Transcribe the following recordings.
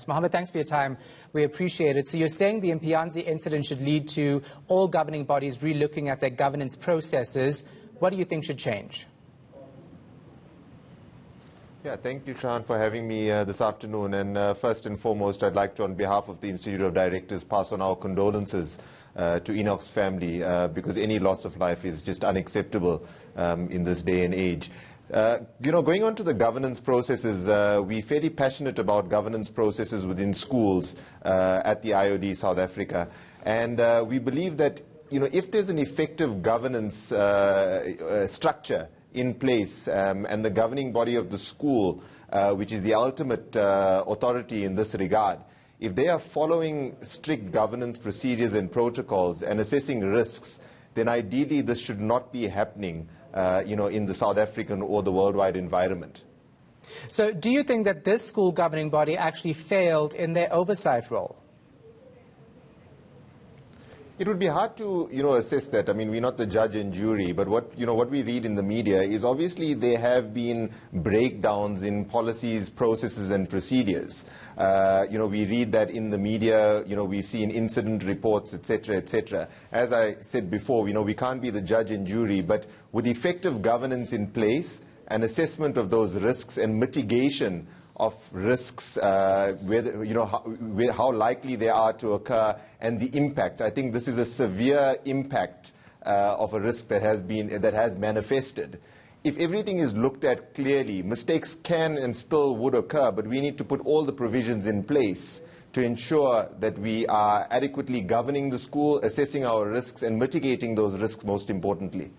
Mohammed, thanks for your time. We appreciate it. So you're saying the Mpianzi incident should lead to all governing bodies relooking at their governance processes. What do you think should change? Yeah, thank you, Sean, for having me this afternoon. And first and foremost, I'd like to, on behalf of the Institute of Directors, pass on our condolences to Enoch's family because any loss of life is just unacceptable in this day and age. Going on to the governance processes, we're fairly passionate about governance processes within schools at the IOD South Africa. And we believe that, if there's an effective governance structure in place and the governing body of the school, which is the ultimate authority in this regard, if they are following strict governance procedures and protocols and assessing risks, then ideally this should not be happening in the South African or the worldwide environment. So do you think that this school governing body actually failed in their oversight role? It would be hard to, assess that. I mean, we're not the judge and jury, but what we read in the media is obviously there have been breakdowns in policies, processes, and procedures. We read that in the media. We've seen incident reports, etc., etc. As I said before, we can't be the judge and jury, but with effective governance in place, and assessment of those risks and mitigation of risks, how likely they are to occur, and the impact. I think this is a severe impact of a risk that has manifested. If everything is looked at clearly, mistakes can and still would occur, but we need to put all the provisions in place to ensure that we are adequately governing the school, assessing our risks, and mitigating those risks most importantly.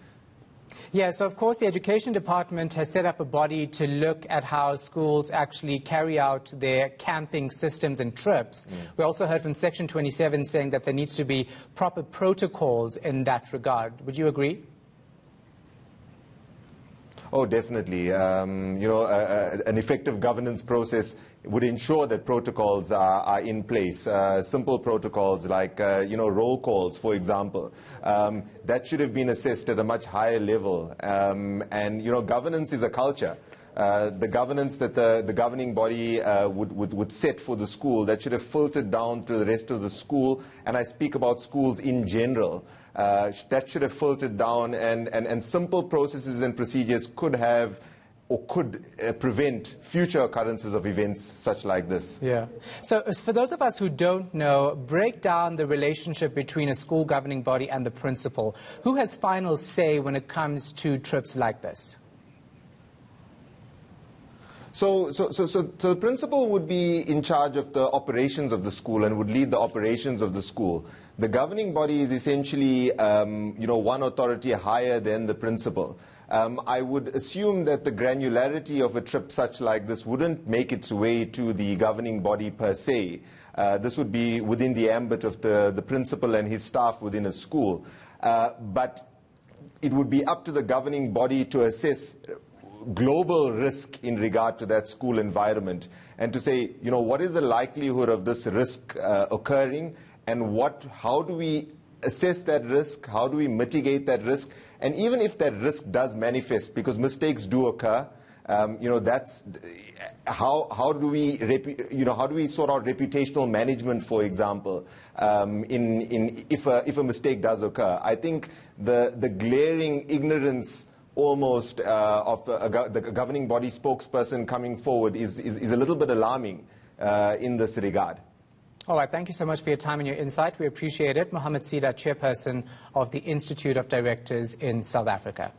Yeah, so of course the Education Department has set up a body to look at how schools actually carry out their camping systems and trips. We also heard from Section 27 saying that there needs to be proper protocols in that regard. Would you agree? Oh, definitely. An effective governance process would ensure that protocols are in place. Simple protocols like, roll calls, for example. That should have been assessed at a much higher level. Governance is a culture. The governance that the governing body would set for the school, that should have filtered down to the rest of the school. And I speak about schools in general. That should have filtered down, and simple processes and procedures could have or could prevent future occurrences of events such like this. Yeah. So for those of us who don't know, break down the relationship between a school governing body and the principal. Who has final say when it comes to trips like this? So the principal would be in charge of the operations of the school and would lead the operations of the school. The governing body is essentially, one authority higher than the principal. I would assume that the granularity of a trip such like this wouldn't make its way to the governing body per se. This would be within the ambit of the principal and his staff within a school. But it would be up to the governing body to assess global risk in regard to that school environment and to say, what is the likelihood of this risk occurring, and how do we assess that risk, how do we mitigate that risk, and even if that risk does manifest, because mistakes do occur, that's how do we sort out reputational management, for example, if a mistake does occur. I think the glaring ignorance almost of the governing body spokesperson coming forward is a little bit alarming in this regard. All right, thank you so much for your time and your insight. We appreciate it. Muhammad Seedat, Chairperson of the Institute of Directors in South Africa.